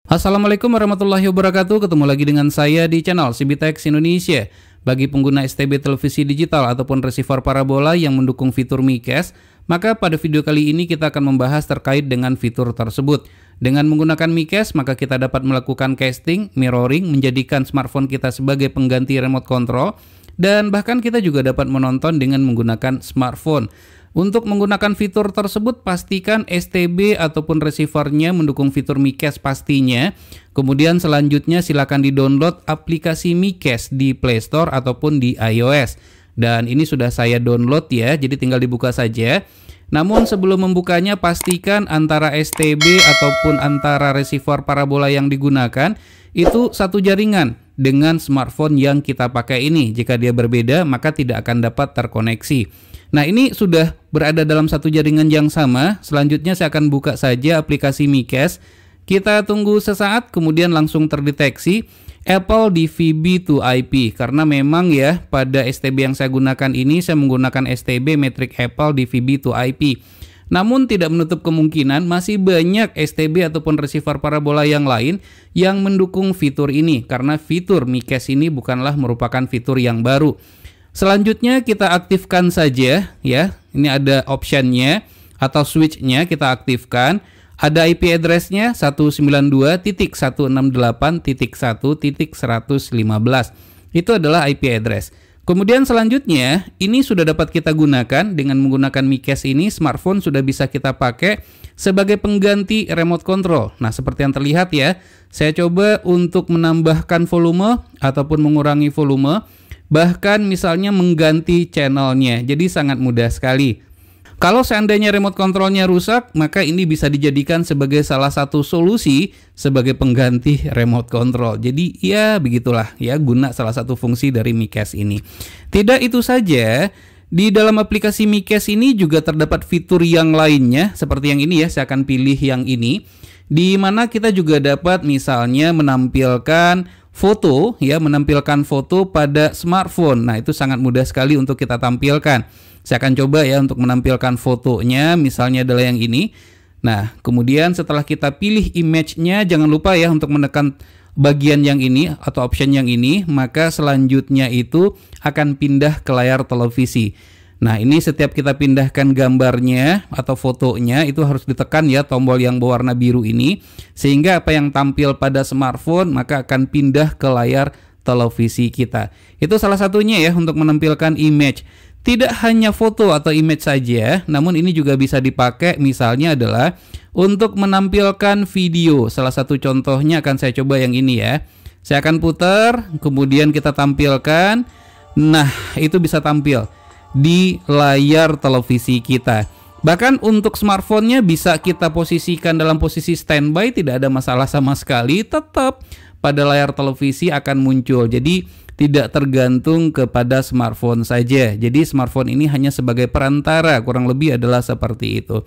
Assalamualaikum warahmatullahi wabarakatuh. Ketemu lagi dengan saya di channel Cibitex Indonesia. Bagi pengguna STB televisi digital ataupun receiver parabola yang mendukung fitur MiCast, maka pada video kali ini kita akan membahas terkait dengan fitur tersebut. Dengan menggunakan MiCast, maka kita dapat melakukan casting, mirroring, menjadikan smartphone kita sebagai pengganti remote control, dan bahkan kita juga dapat menonton dengan menggunakan smartphone. Untuk menggunakan fitur tersebut, pastikan STB ataupun receivernya mendukung fitur MiCast pastinya. Kemudian selanjutnya silakan di-download aplikasi MiCast di Play Store ataupun di iOS. Dan ini sudah saya download ya, jadi tinggal dibuka saja. Namun sebelum membukanya, pastikan antara STB ataupun antara receiver parabola yang digunakan itu satu jaringan dengan smartphone yang kita pakai ini. Jika dia berbeda, maka tidak akan dapat terkoneksi. Nah, ini sudah berada dalam satu jaringan yang sama. Selanjutnya saya akan buka saja aplikasi MiCast. Kita tunggu sesaat, kemudian langsung terdeteksi Apple DVB to IP. Karena memang ya, pada STB yang saya gunakan ini, saya menggunakan STB Matrix Apple DVB to IP. Namun tidak menutup kemungkinan masih banyak STB ataupun receiver parabola yang lain yang mendukung fitur ini. Karena fitur MiCast ini bukanlah merupakan fitur yang baru. Selanjutnya kita aktifkan saja ya. Ini ada optionnya atau switchnya, kita aktifkan. Ada IP address-nya 192.168.1.115. Itu adalah IP address. Kemudian selanjutnya ini sudah dapat kita gunakan dengan menggunakan MiCast ini. Smartphone sudah bisa kita pakai sebagai pengganti remote control. Nah, seperti yang terlihat ya, saya coba untuk menambahkan volume ataupun mengurangi volume. Bahkan misalnya mengganti channelnya, jadi sangat mudah sekali. Kalau seandainya remote controlnya rusak, maka ini bisa dijadikan sebagai salah satu solusi sebagai pengganti remote control. Jadi ya begitulah ya, guna salah satu fungsi dari MiCast ini. Tidak itu saja, di dalam aplikasi MiCast ini juga terdapat fitur yang lainnya, seperti yang ini ya, saya akan pilih yang ini. Di mana kita juga dapat misalnya menampilkan foto ya, menampilkan foto pada smartphone. Nah, itu sangat mudah sekali untuk kita tampilkan. Saya akan coba ya untuk menampilkan fotonya, misalnya adalah yang ini. Nah, kemudian setelah kita pilih image-nya, jangan lupa ya untuk menekan bagian yang ini atau option yang ini, maka selanjutnya itu akan pindah ke layar televisi. Nah, ini setiap kita pindahkan gambarnya atau fotonya itu harus ditekan ya tombol yang berwarna biru ini, sehingga apa yang tampil pada smartphone maka akan pindah ke layar televisi kita. Itu salah satunya ya untuk menampilkan image. Tidak hanya foto atau image saja, namun ini juga bisa dipakai misalnya adalah untuk menampilkan video. Salah satu contohnya akan saya coba yang ini ya. Saya akan putar, kemudian kita tampilkan. Nah, itu bisa tampil di layar televisi kita. Bahkan untuk smartphone-nya bisa kita posisikan dalam posisi standby, tidak ada masalah sama sekali, tetap pada layar televisi akan muncul. Jadi tidak tergantung kepada smartphone saja. Jadi smartphone ini hanya sebagai perantara, kurang lebih adalah seperti itu.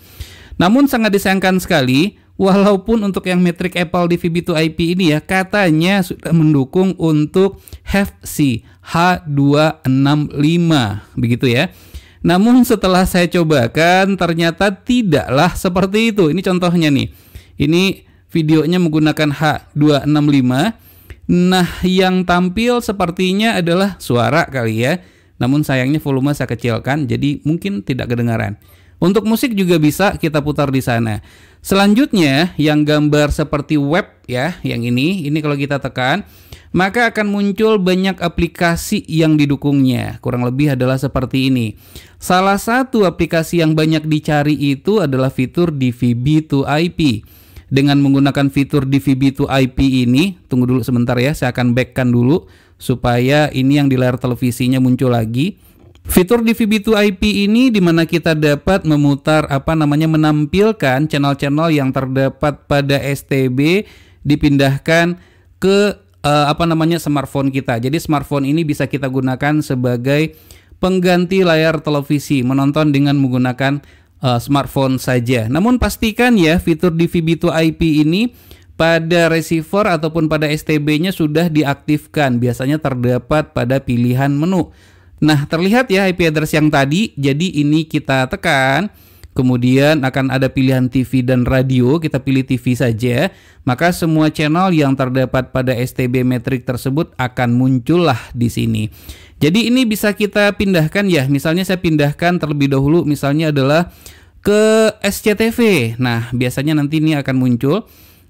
Namun sangat disayangkan sekali, walaupun untuk yang Matrix Apple DVB to IP ini ya, katanya sudah mendukung untuk HEVC H265 begitu ya. Namun setelah saya cobakan ternyata tidaklah seperti itu. Ini contohnya nih. Ini videonya menggunakan H265. Nah, yang tampil sepertinya adalah suara kali ya. Namun sayangnya volume saya kecilkan, jadi mungkin tidak kedengaran. Untuk musik juga bisa kita putar di sana. Selanjutnya yang gambar seperti web ya, yang ini kalau kita tekan, maka akan muncul banyak aplikasi yang didukungnya. Kurang lebih adalah seperti ini. Salah satu aplikasi yang banyak dicari itu adalah fitur DVB to IP. Dengan menggunakan fitur DVB to IP ini, tunggu dulu sebentar ya, saya akan backkan dulu supaya ini yang di layar televisinya muncul lagi. Fitur DVB to IP ini dimana kita dapat memutar menampilkan channel-channel yang terdapat pada STB dipindahkan ke smartphone kita. Jadi smartphone ini bisa kita gunakan sebagai pengganti layar televisi, menonton dengan menggunakan smartphone saja. Namun pastikan ya fitur DVB to IP ini pada receiver ataupun pada STB-nya sudah diaktifkan. Biasanya terdapat pada pilihan menu. Nah, terlihat ya IP address yang tadi. Jadi ini kita tekan. kemudian akan ada pilihan TV dan radio, kita pilih TV saja, maka semua channel yang terdapat pada STB Matrix tersebut akan muncullah di sini. Jadi ini bisa kita pindahkan ya, misalnya saya pindahkan terlebih dahulu misalnya adalah ke SCTV. Nah, biasanya nanti ini akan muncul,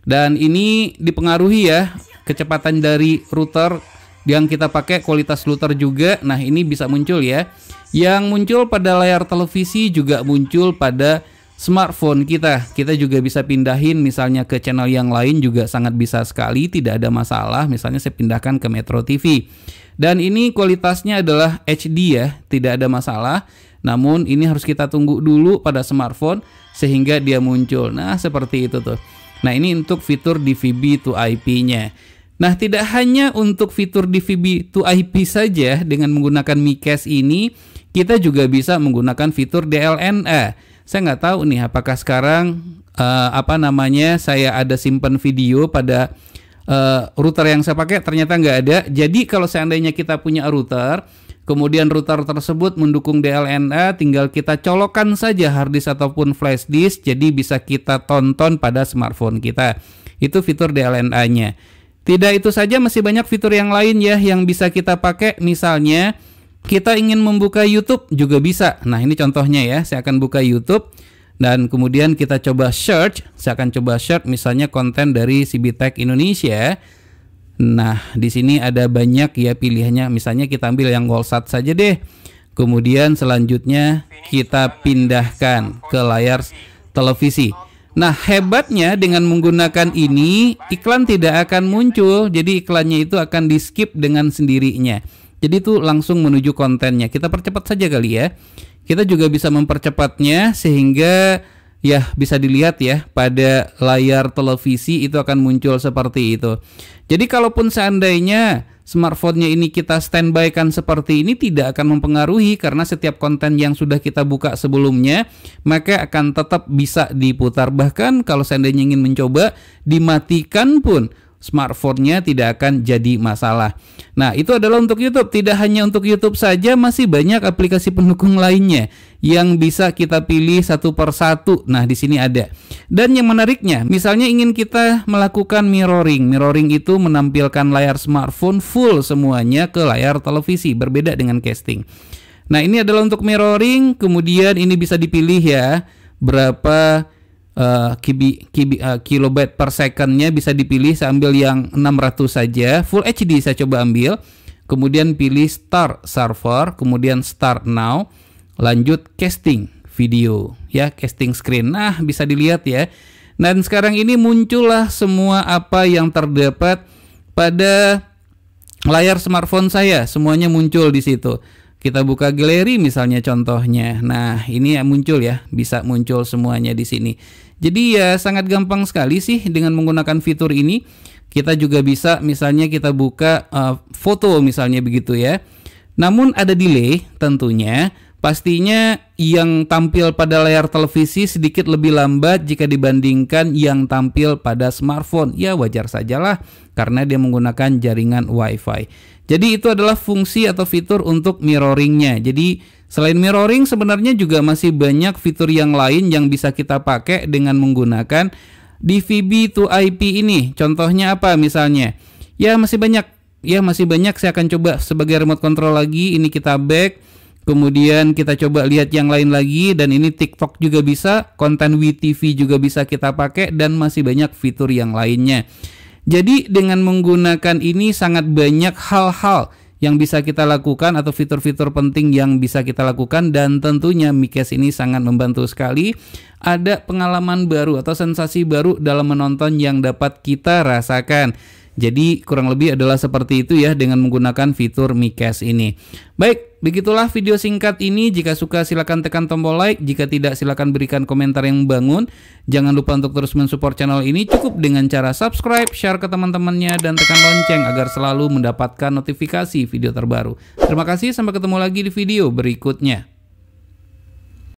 dan ini dipengaruhi ya kecepatan dari router yang kita pakai, kualitas router juga. Nah, ini bisa muncul ya. Yang muncul pada layar televisi juga muncul pada smartphone kita. Kita juga bisa pindahin misalnya ke channel yang lain juga sangat bisa sekali, tidak ada masalah. Misalnya saya pindahkan ke Metro TV. Dan ini kualitasnya adalah HD ya, tidak ada masalah. Namun ini harus kita tunggu dulu pada smartphone sehingga dia muncul. Nah, seperti itu tuh. Nah, ini untuk fitur DVB to IP-nya. Nah, tidak hanya untuk fitur DVB to IP saja dengan menggunakan MiCast ini, kita juga bisa menggunakan fitur DLNA. Saya nggak tahu nih apakah sekarang saya ada simpan video pada router yang saya pakai, ternyata nggak ada. Jadi kalau seandainya kita punya router, kemudian router tersebut mendukung DLNA, tinggal kita colokkan saja harddisk ataupun flash disk, jadi bisa kita tonton pada smartphone kita. Itu fitur DLNA-nya. Tidak itu saja, masih banyak fitur yang lain ya yang bisa kita pakai. Misalnya kita ingin membuka YouTube juga bisa. Nah, ini contohnya ya, saya akan buka YouTube dan kemudian kita coba search. Saya akan coba search misalnya konten dari Cibitek Indonesia. Nah, di sini ada banyak ya pilihannya. Misalnya kita ambil yang Golsat saja deh. Kemudian selanjutnya kita pindahkan ke layar televisi. Nah, hebatnya dengan menggunakan ini, iklan tidak akan muncul. Jadi iklannya itu akan di skip dengan sendirinya. Jadi itu langsung menuju kontennya. Kita percepat saja kali ya. Kita juga bisa mempercepatnya sehingga ya bisa dilihat ya pada layar televisi itu akan muncul seperti itu. Jadi kalaupun seandainya smartphone-nya ini kita standby-kan seperti ini, tidak akan mempengaruhi karena setiap konten yang sudah kita buka sebelumnya maka akan tetap bisa diputar. Bahkan kalau seandainya ingin mencoba dimatikan pun smartphone-nya tidak akan jadi masalah. Nah, itu adalah untuk YouTube. Tidak hanya untuk YouTube saja, masih banyak aplikasi pendukung lainnya yang bisa kita pilih satu per satu. Nah, di sini ada. Dan yang menariknya, misalnya ingin kita melakukan mirroring. Mirroring itu menampilkan layar smartphone full semuanya ke layar televisi, berbeda dengan casting. Nah, ini adalah untuk mirroring, kemudian ini bisa dipilih ya, berapa kilobyte per secondnya bisa dipilih. Saya ambil yang 600 saja, Full HD saya coba ambil, kemudian pilih Start Server, kemudian Start Now, lanjut casting video ya, casting screen. Nah, bisa dilihat ya. Dan sekarang ini muncullah semua apa yang terdapat pada layar smartphone saya, semuanya muncul di situ. Kita buka galeri misalnya contohnya. Nah, ini ya muncul ya, bisa muncul semuanya di sini. Jadi ya sangat gampang sekali sih dengan menggunakan fitur ini. Kita juga bisa misalnya kita buka foto misalnya begitu ya. Namun ada delay tentunya. Pastinya yang tampil pada layar televisi sedikit lebih lambat jika dibandingkan yang tampil pada smartphone. Ya wajar sajalah karena dia menggunakan jaringan Wi-Fi. Jadi itu adalah fungsi atau fitur untuk mirroringnya. Jadi selain mirroring sebenarnya juga masih banyak fitur yang lain yang bisa kita pakai dengan menggunakan DVB to IP ini. Contohnya apa misalnya? Ya masih banyak. Saya akan coba sebagai remote control lagi. Ini kita back. Kemudian kita coba lihat yang lain lagi. Dan ini TikTok juga bisa. Konten WeTV juga bisa kita pakai. Dan masih banyak fitur yang lainnya. Jadi dengan menggunakan ini sangat banyak hal-hal yang bisa kita lakukan atau fitur-fitur penting yang bisa kita lakukan, dan tentunya MiCast ini sangat membantu sekali. Ada pengalaman baru atau sensasi baru dalam menonton yang dapat kita rasakan. Jadi kurang lebih adalah seperti itu ya dengan menggunakan fitur MiCast ini. Baik, begitulah video singkat ini. Jika suka silakan tekan tombol like, jika tidak silakan berikan komentar yang membangun. Jangan lupa untuk terus mensupport channel ini cukup dengan cara subscribe, share ke teman-temannya, dan tekan lonceng agar selalu mendapatkan notifikasi video terbaru. Terima kasih, sampai ketemu lagi di video berikutnya.